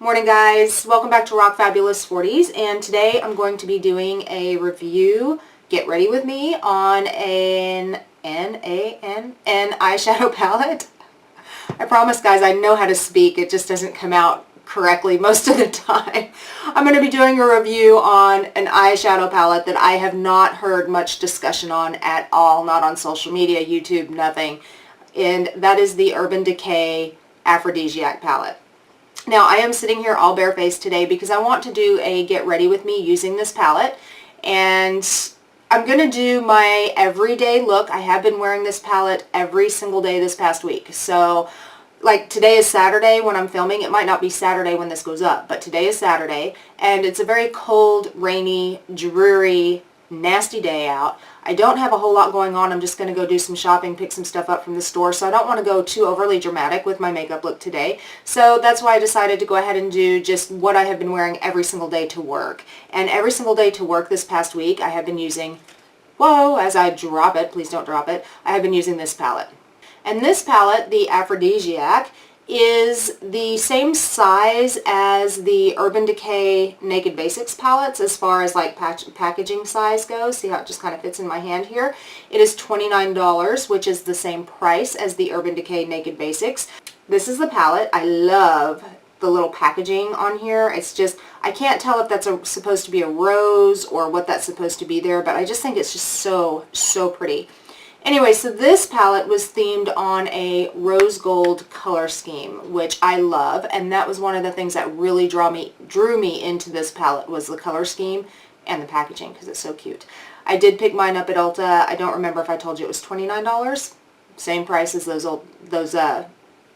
Morning guys, welcome back to Rock Fabulous 40s, and today I'm going to be doing a review, get ready with me, on an eyeshadow palette. I promise guys, I know how to speak, it just doesn't come out correctly most of the time. I'm going to be doing a review on an eyeshadow palette that I have not heard much discussion on at all, not on social media, YouTube, nothing, and that is the Urban Decay Aphrodisiac Palette. Now, I am sitting here all barefaced today because I want to do a get ready with me using this palette, and I'm going to do my everyday look. I have been wearing this palette every single day this past week. So, like today is Saturday when I'm filming. It might not be Saturday when this goes up, but today is Saturday, and it's a very cold, rainy, dreary, nasty day out. I don't have a whole lot going on. I'm just going to go do some shopping, pick some stuff up from the store, so I don't want to go too overly dramatic with my makeup look today. So that's why I decided to go ahead and do just what I have been wearing every single day to work. And every single day to work this past week, I have been using, whoa, as I drop it, please don't drop it, I have been using this palette. And this palette, the Aphrodisiac, is the same size as the Urban Decay Naked Basics palettes as far as like packaging size goes. See how it just kind of fits in my hand here? It is $29, which is the same price as the Urban Decay Naked Basics. This is the palette. I love the little packaging on here. It's just, I can't tell if that's supposed to be a rose or what that's supposed to be there, but I just think it's just so pretty. Anyway, so this palette was themed on a rose gold color scheme, which I love, and that was one of the things that really drew me into this palette, was the color scheme and the packaging, because it's so cute. I did pick mine up at Ulta. I don't remember if I told you it was $29. Same price as those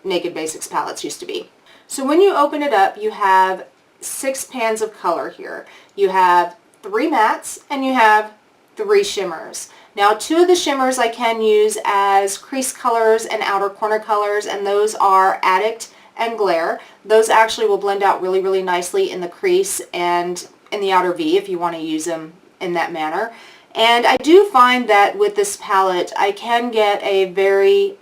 Naked Basics palettes used to be. So when you open it up, you have 6 pans of color here. You have 3 mattes and you have 3 shimmers. Now, 2 of the shimmers I can use as crease colors and outer corner colors, and those are Addict and Glare. Those actually will blend out really nicely in the crease and in the outer V if you want to use them in that manner. And I do find that with this palette, I can get a very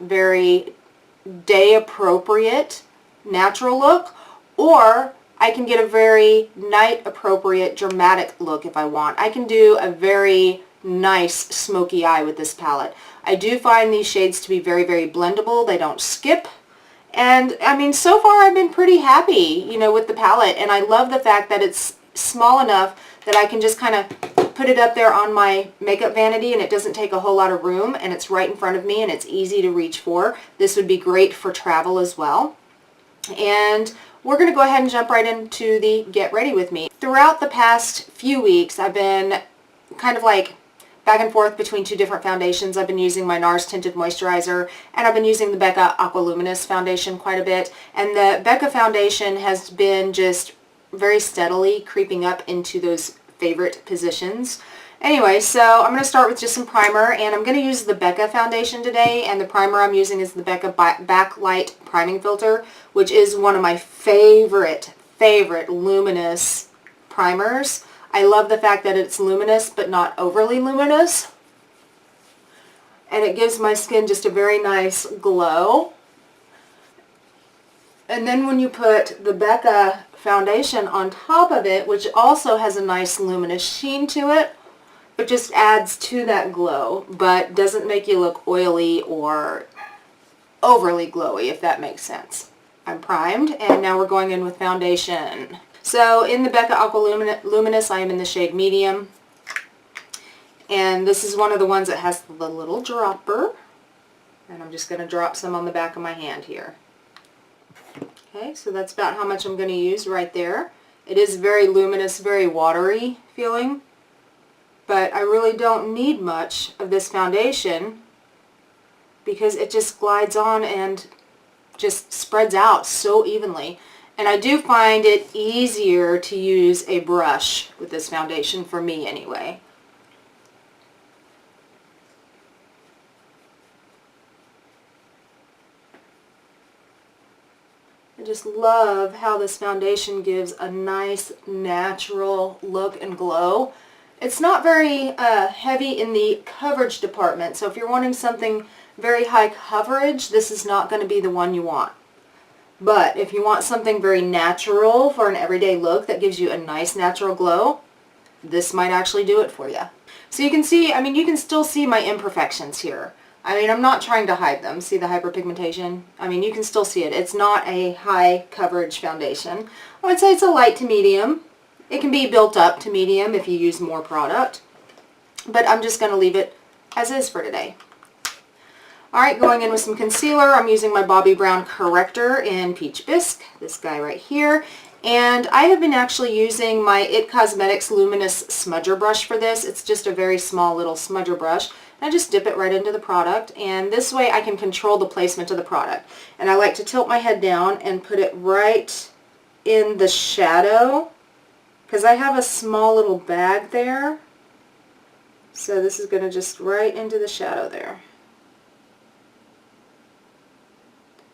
day-appropriate natural look, or I can get a very night-appropriate dramatic look if I want. I can do a very nice smoky eye with this palette. I do find these shades to be very blendable. They don't skip. And I mean, so far I've been pretty happy, you know, with the palette. And I love the fact that it's small enough that I can just kind of put it up there on my makeup vanity and it doesn't take a whole lot of room, and it's right in front of me and it's easy to reach for. This would be great for travel as well. And we're going to go ahead and jump right into the get ready with me. Throughout the past few weeks, I've been kind of like back and forth between 2 different foundations. I've been using my NARS Tinted Moisturizer, and I've been using the Becca Aqua Luminous foundation quite a bit. And the Becca foundation has been just very steadily creeping up into those favorite positions. Anyway, so I'm going to start with just some primer, and I'm going to use the Becca foundation today, and the primer I'm using is the Becca Backlight Priming Filter, which is one of my favorite luminous primers. I love the fact that it's luminous but not overly luminous, and it gives my skin just a very nice glow. And then when you put the Becca foundation on top of it, which also has a nice luminous sheen to it, it just adds to that glow, but doesn't make you look oily or overly glowy, if that makes sense. I'm primed, and now we're going in with foundation. So in the Becca Aqua Luminous, I am in the shade Medium, and this is one of the ones that has the little dropper, and I'm just going to drop some on the back of my hand here. Okay, so that's about how much I'm going to use right there. It is very luminous, very watery feeling, but I really don't need much of this foundation because it just glides on and just spreads out so evenly. And I do find it easier to use a brush with this foundation, for me anyway. I just love how this foundation gives a nice natural look and glow. It's not very heavy in the coverage department, so if you're wanting something very high coverage, this is not going to be the one you want. But if you want something very natural for an everyday look that gives you a nice natural glow, this might actually do it for you. So you can see, I mean, you can still see my imperfections here. I mean, I'm not trying to hide them. See the hyperpigmentation? I mean, you can still see it. It's not a high coverage foundation. I would say it's a light to medium. It can be built up to medium if you use more product. But I'm just going to leave it as is for today. Alright, going in with some concealer. I'm using my Bobbi Brown Corrector in Peach Bisque, this guy right here. And I have been actually using my IT Cosmetics Luminous Smudger brush for this. It's just a very small little smudger brush. I just dip it right into the product, and this way I can control the placement of the product. And I like to tilt my head down and put it right in the shadow, because I have a small little bag there. So this is going to just right into the shadow there.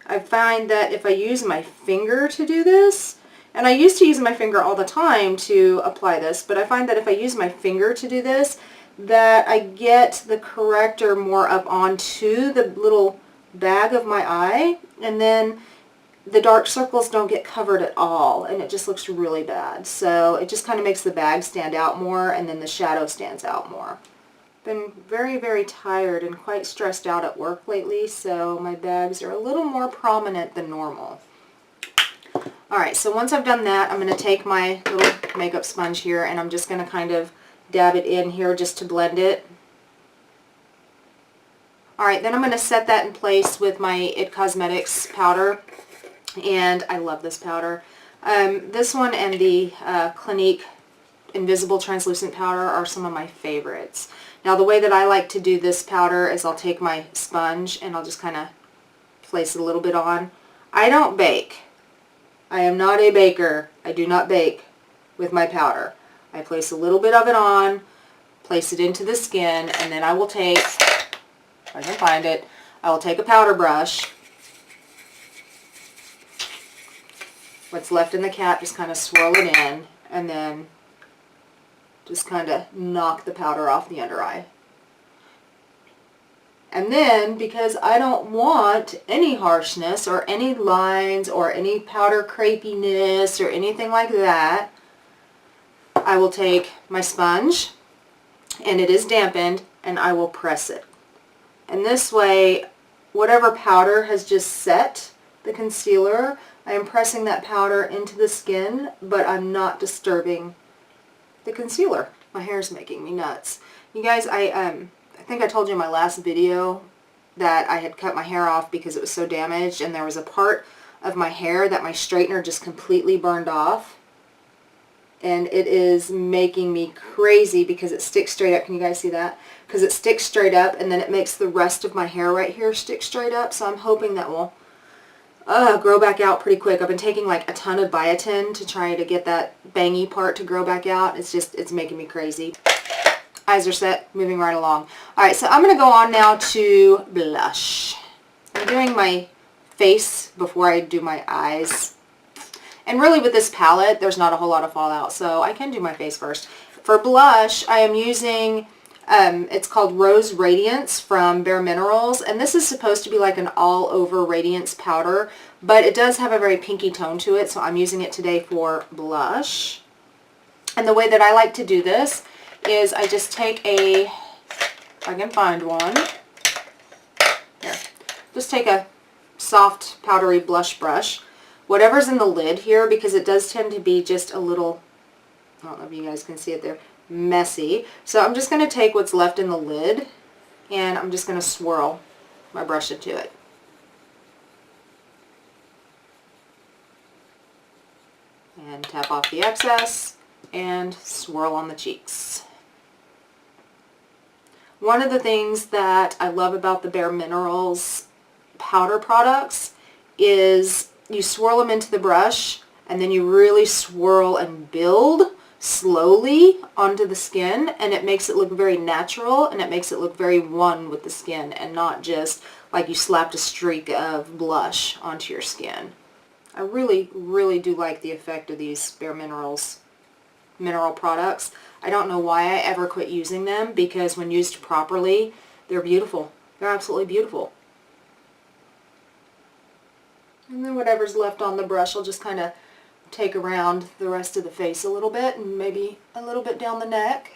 I find that if I use my finger to do this, and I used to use my finger all the time to apply this, but I find that if I use my finger to do this, that I get the corrector more up onto the little bag of my eye, and then the dark circles don't get covered at all, and it just looks really bad. So it just kind of makes the bag stand out more, and then the shadow stands out more. Been very, very tired and quite stressed out at work lately, so my bags are a little more prominent than normal. Alright, so once I've done that, I'm going to take my little makeup sponge here, and I'm just going to kind of dab it in here just to blend it. Alright, then I'm going to set that in place with my IT Cosmetics powder, and I love this powder. This one and the Clinique Invisible Translucent Powder are some of my favorites. Now the way that I like to do this powder is I'll take my sponge and I'll just kind of place it a little bit on. I don't bake. I am not a baker. I do not bake with my powder. I place a little bit of it on, place it into the skin, and then I will take, if I can find it, I will take a powder brush. What's left in the cap, just kind of swirl it in, and then just kind of knock the powder off the under eye. And then, because I don't want any harshness or any lines or any powder crepiness or anything like that, I will take my sponge, and it is dampened, and I will press it. And this way, whatever powder has just set the concealer, I am pressing that powder into the skin, but I'm not disturbing the concealer. My hair is making me nuts. You guys, I think I told you in my last video that I had cut my hair off because it was so damaged, and there was a part of my hair that my straightener just completely burned off. And it is making me crazy because it sticks straight up. Can you guys see that? Because it sticks straight up, and then it makes the rest of my hair right here stick straight up. So I'm hoping that will grow back out pretty quick. I've been taking like a ton of biotin to try to get that bangy part to grow back out. It's making me crazy. Eyes are set, moving right along. Alright, so I'm going to go on now to blush. I'm doing my face before I do my eyes. And really with this palette, there's not a whole lot of fallout, so I can do my face first. For blush, I am using, it's called Rose Radiance from Bare Minerals, and this is supposed to be like an all-over radiance powder, but it does have a very pinky tone to it, so I'm using it today for blush. And the way that I like to do this is I just take a, if I can find one, here, just take a soft powdery blush brush, whatever's in the lid here, because it does tend to be just a little, I don't know if you guys can see it there, messy. So I'm just going to take what's left in the lid, and I'm just going to swirl my brush into it. And tap off the excess, and swirl on the cheeks. One of the things that I love about the Bare Minerals powder products is you swirl them into the brush, and then you really swirl and build slowly onto the skin, and it makes it look very natural, and it makes it look very one with the skin, and not just like you slapped a streak of blush onto your skin. I really, really do like the effect of these Bare Minerals mineral products. I don't know why I ever quit using them, because when used properly, they're beautiful. They're absolutely beautiful. And then whatever's left on the brush, I'll just kind of take around the rest of the face a little bit and maybe a little bit down the neck.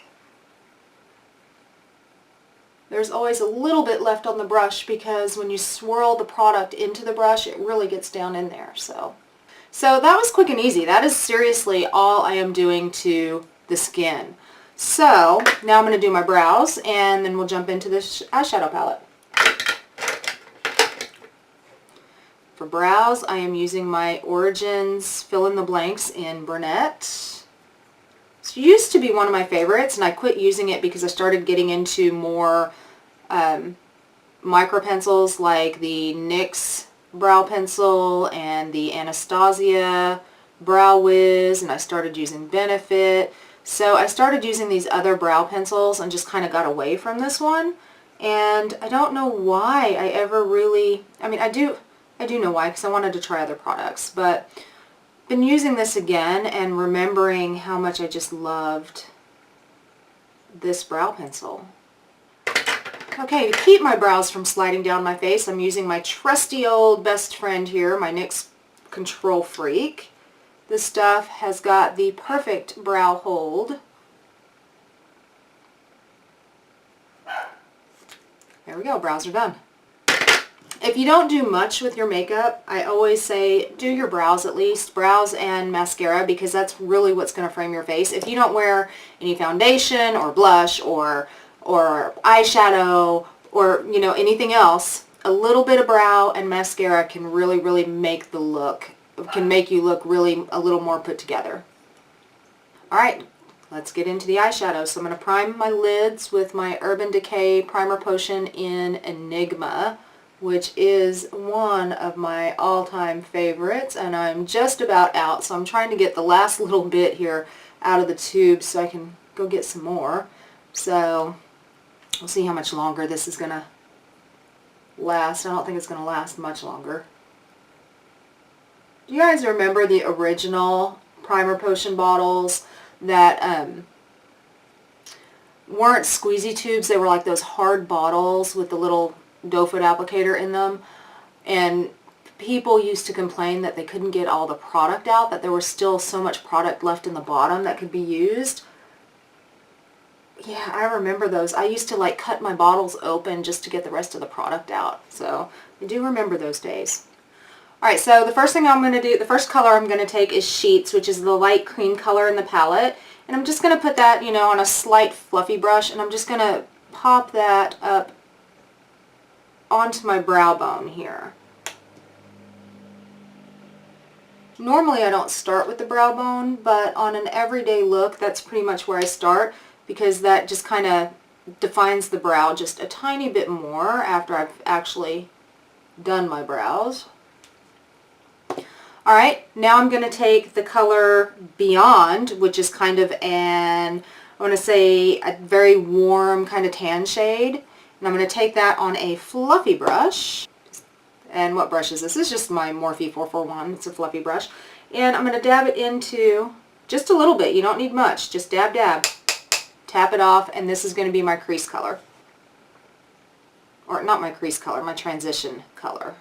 There's always a little bit left on the brush because when you swirl the product into the brush, it really gets down in there. So that was quick and easy. That is seriously all I am doing to the skin. So now I'm going to do my brows and then we'll jump into this eyeshadow palette. For brows, I am using my Origins Fill in the Blanks in Brunette. It used to be one of my favorites, and I quit using it because I started getting into more micro pencils like the NYX brow pencil and the Anastasia Brow Wiz, and I started using Benefit. So I started using these other brow pencils and just kind of got away from this one. And I don't know why I ever really, I mean, I do know why, because I wanted to try other products, but been using this again and remembering how much I just loved this brow pencil. Okay, to keep my brows from sliding down my face, I'm using my trusty old best friend here, my NYX Control Freak. This stuff has got the perfect brow hold. There we go, brows are done. If you don't do much with your makeup, I always say do your brows at least, brows and mascara, because that's really what's going to frame your face. If you don't wear any foundation or blush or eyeshadow or, you know, anything else, a little bit of brow and mascara can really make the look, can make you look really a little more put together. Alright, let's get into the eyeshadow. So I'm going to prime my lids with my Urban Decay Primer Potion in Enigma, which is one of my all-time favorites, and I'm just about out, so I'm trying to get the last little bit here out of the tube so I can go get some more. So we'll see how much longer this is going to last. I don't think it's going to last much longer. Do you guys remember the original Primer Potion bottles that weren't squeezy tubes? They were like those hard bottles with the little doe foot applicator in them, and people used to complain that they couldn't get all the product out, that there was still so much product left in the bottom that could be used. Yeah, I remember those. I used to like cut my bottles open just to get the rest of the product out, so I do remember those days. Alright, so the first thing I'm going to do, the first color I'm going to take is Sheets, which is the light cream color in the palette, and I'm just going to put that, you know, on a slight fluffy brush, and I'm just going to pop that up onto my brow bone here. Normally I don't start with the brow bone, but on an everyday look that's pretty much where I start, because that just kind of defines the brow just a tiny bit more after I've actually done my brows. Alright, now I'm going to take the color Beyond, which is kind of an, I want to say, a very warm kind of tan shade. And I'm going to take that on a fluffy brush. And what brush is this? This is just my Morphe 441. It's a fluffy brush. And I'm going to dab it into just a little bit. You don't need much. Just dab, dab. Tap it off. And this is going to be my crease color. Or not my crease color, my transition color.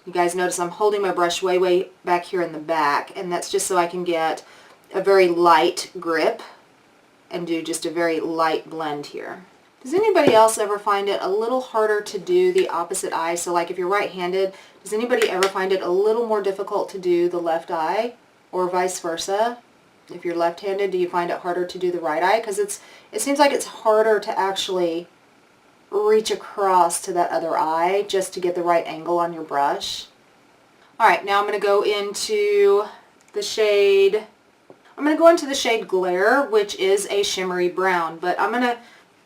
You guys notice I'm holding my brush way back here in the back. And that's just so I can get a very light grip and do just a very light blend here. Does anybody else ever find it a little harder to do the opposite eye? So like if you're right-handed, does anybody ever find it a little more difficult to do the left eye, or vice versa? If you're left-handed, do you find it harder to do the right eye? Because it seems like it's harder to actually reach across to that other eye just to get the right angle on your brush. Alright, now I'm going to go into the shade, Glare, which is a shimmery brown, but I'm going to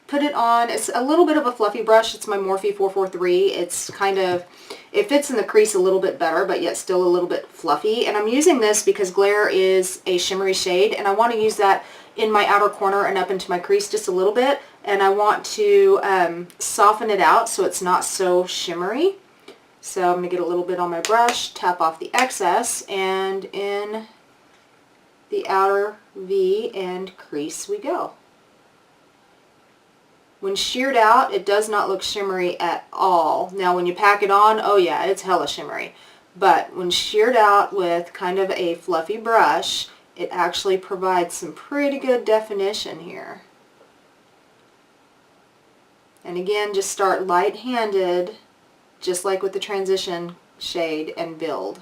put it on. It's a little bit of a fluffy brush. It's my Morphe 443. It's kind of, it fits in the crease a little bit better, but yet still a little bit fluffy. And I'm using this because Glare is a shimmery shade, and I want to use that in my outer corner and up into my crease just a little bit. And I want to soften it out so it's not so shimmery. So I'm going to get a little bit on my brush, tap off the excess, and in the outer V and crease we go. When sheared out, it does not look shimmery at all. Now when you pack it on, oh yeah, it's hella shimmery. But when sheared out with kind of a fluffy brush, it actually provides some pretty good definition here. And again, just start light-handed, just like with the transition shade, and build.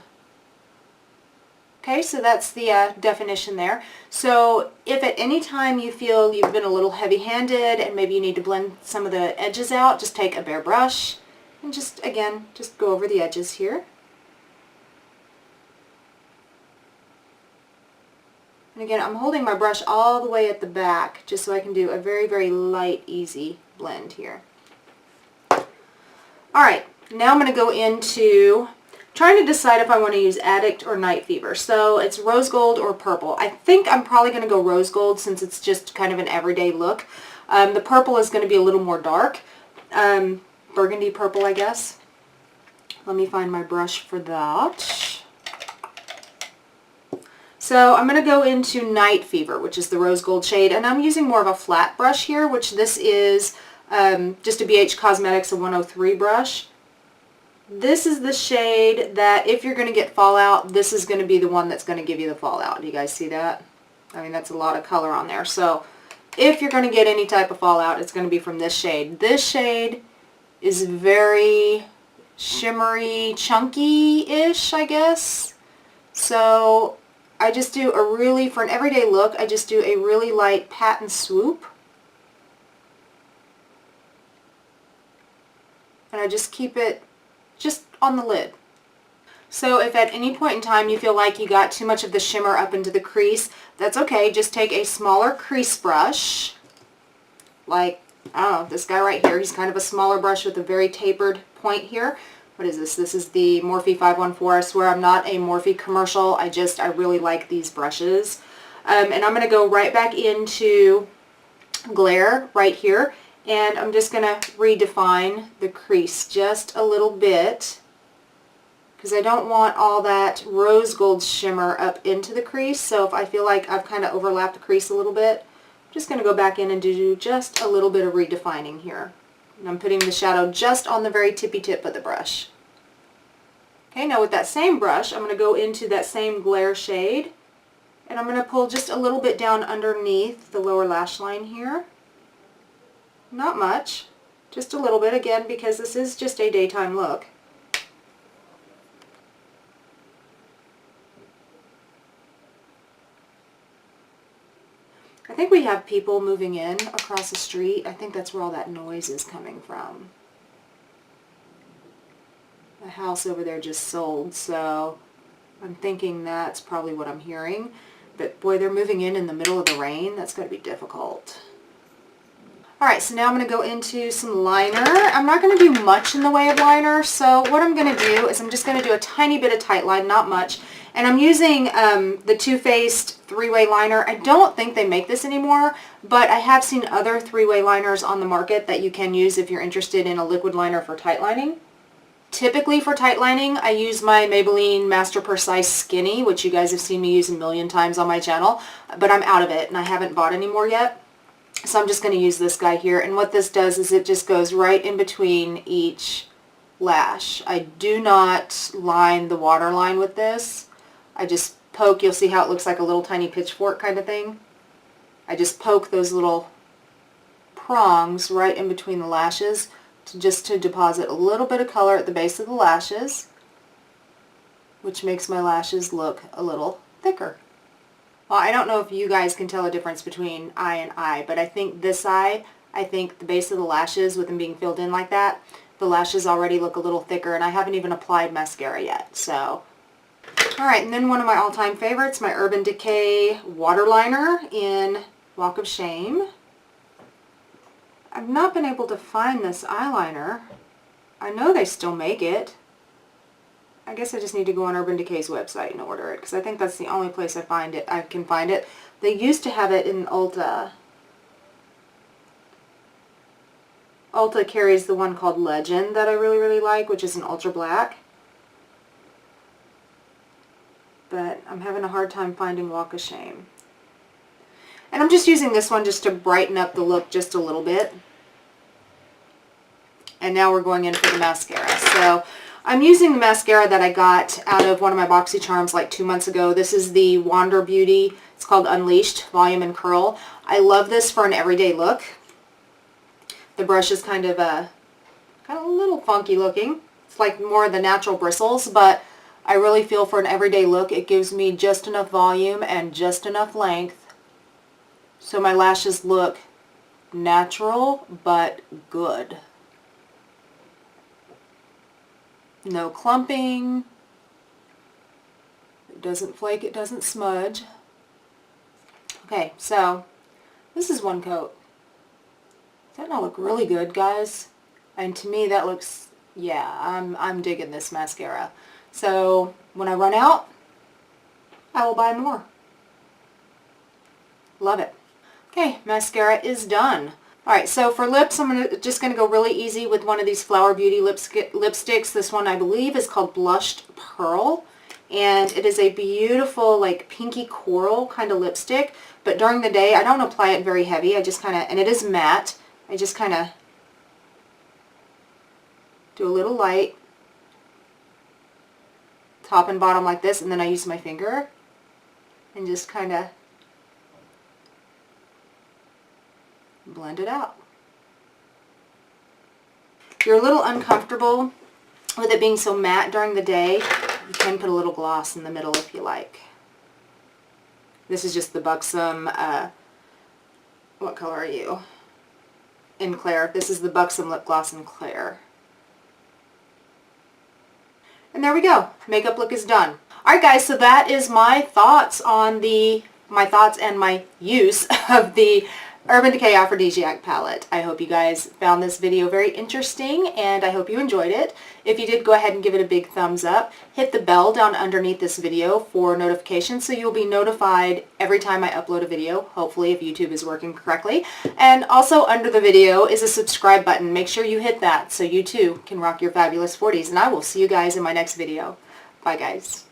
Okay, so that's the definition there. So if at any time you feel you've been a little heavy-handed and maybe you need to blend some of the edges out, just take a bare brush and just, again, just go over the edges here. And again, I'm holding my brush all the way at the back just so I can do a very, very light, easy blend here. Alright, now I'm going to go into trying to decide if I want to use Addict or Night Fever. So it's rose gold or purple. I think I'm probably going to go rose gold since it's just kind of an everyday look. The purple is going to be a little more dark. Burgundy purple, I guess. Let me find my brush for that. So I'm going to go into Night Fever, which is the rose gold shade, and I'm using more of a flat brush here, which this is just a BH Cosmetics 103 brush. This is the shade that if you're going to get fallout, this is going to be the one that's going to give you the fallout. Do you guys see that? I mean, that's a lot of color on there. So if you're going to get any type of fallout, it's going to be from this shade. This shade is very shimmery, chunky-ish, I guess. So I just do a really, for an everyday look, I just do a really light pat and swoop. And I just keep it just on the lid. So if at any point in time you feel like you got too much of the shimmer up into the crease, that's okay. Just take a smaller crease brush, like, I don't know, this guy right here. He's kind of a smaller brush with a very tapered point here. What is this? This is the Morphe 514. I swear I'm not a Morphe commercial. I really like these brushes. And I'm going to go right back into Glare right here. And I'm just going to redefine the crease just a little bit because I don't want all that rose gold shimmer up into the crease. So if I feel like I've kind of overlapped the crease a little bit, I'm just going to go back in and do just a little bit of redefining here. And I'm putting the shadow just on the very tippy tip of the brush. Okay, now with that same brush, I'm going to go into that same Glare shade and I'm going to pull just a little bit down underneath the lower lash line here. Not much, just a little bit, again, because this is just a daytime look. I think we have people moving in across the street. I think that's where all that noise is coming from. The house over there just sold, so I'm thinking that's probably what I'm hearing. But boy, they're moving in the middle of the rain. That's going to be difficult. Alright, so now I'm going to go into some liner. I'm not going to do much in the way of liner, so what I'm going to do is I'm just going to do a tiny bit of Tightline, not much. And I'm using the Too Faced three-way liner. I don't think they make this anymore, but I have seen other three-way liners on the market that you can use if you're interested in a liquid liner for tight lining. Typically for tight lining, I use my Maybelline Master Precise Skinny, which you guys have seen me use a million times on my channel, but I'm out of it and I haven't bought any more yet. So I'm just going to use this guy here, and what this does is it just goes right in between each lash. I do not line the waterline with this. I just poke, you'll see how it looks like a little tiny pitchfork kind of thing. I just poke those little prongs right in between the lashes just to deposit a little bit of color at the base of the lashes, which makes my lashes look a little thicker. Well, I don't know if you guys can tell a difference between eye and eye, but I think this eye, I think the base of the lashes, with them being filled in like that, the lashes already look a little thicker, and I haven't even applied mascara yet, so. Alright, and then one of my all-time favorites, my Urban Decay Waterliner in Walk of Shame. I've not been able to find this eyeliner. I know they still make it. I guess I just need to go on Urban Decay's website and order it, because I think that's the only place I can find it. They used to have it in Ulta. Ulta carries the one called Legend that I really, really like, which is an ultra black. But I'm having a hard time finding Walk of Shame. And I'm just using this one just to brighten up the look just a little bit. And now we're going in for the mascara. So I'm using the mascara that I got out of one of my BoxyCharms like 2 months ago. This is the Wander Beauty. It's called Unleashed Volume and Curl. I love this for an everyday look. The brush is kind of a little funky looking. It's like more of the natural bristles, but I really feel for an everyday look it gives me just enough volume and just enough length so my lashes look natural but good. No clumping. It doesn't flake, it doesn't smudge. Okay, so this is one coat. Does that not look really good, guys? And to me that looks, yeah, I'm digging this mascara. So when I run out, I will buy more. Love it. Okay, mascara is done. Alright, so for lips, I'm just going to go really easy with one of these Flower Beauty lipsticks. This one I believe is called Blushed Pearl. And it is a beautiful like pinky coral kind of lipstick. But during the day, I don't apply it very heavy. I just kind of, and it is matte, I just kind of do a little light, top and bottom like this, and then I use my finger and just kind of blend it out. If you're a little uncomfortable with it being so matte during the day, you can put a little gloss in the middle if you like. This is just the Buxom, what color are you? In Claire. This is the Buxom Lip Gloss in Claire. And there we go. Makeup look is done. Alright guys, so that is my thoughts on my thoughts and my use of the Urban Decay Aphrodisiac Palette. I hope you guys found this video very interesting and I hope you enjoyed it. If you did, go ahead and give it a big thumbs up. Hit the bell down underneath this video for notifications so you'll be notified every time I upload a video, hopefully if YouTube is working correctly. And also under the video is a subscribe button. Make sure you hit that so you too can rock your fabulous 40s. And I will see you guys in my next video. Bye guys.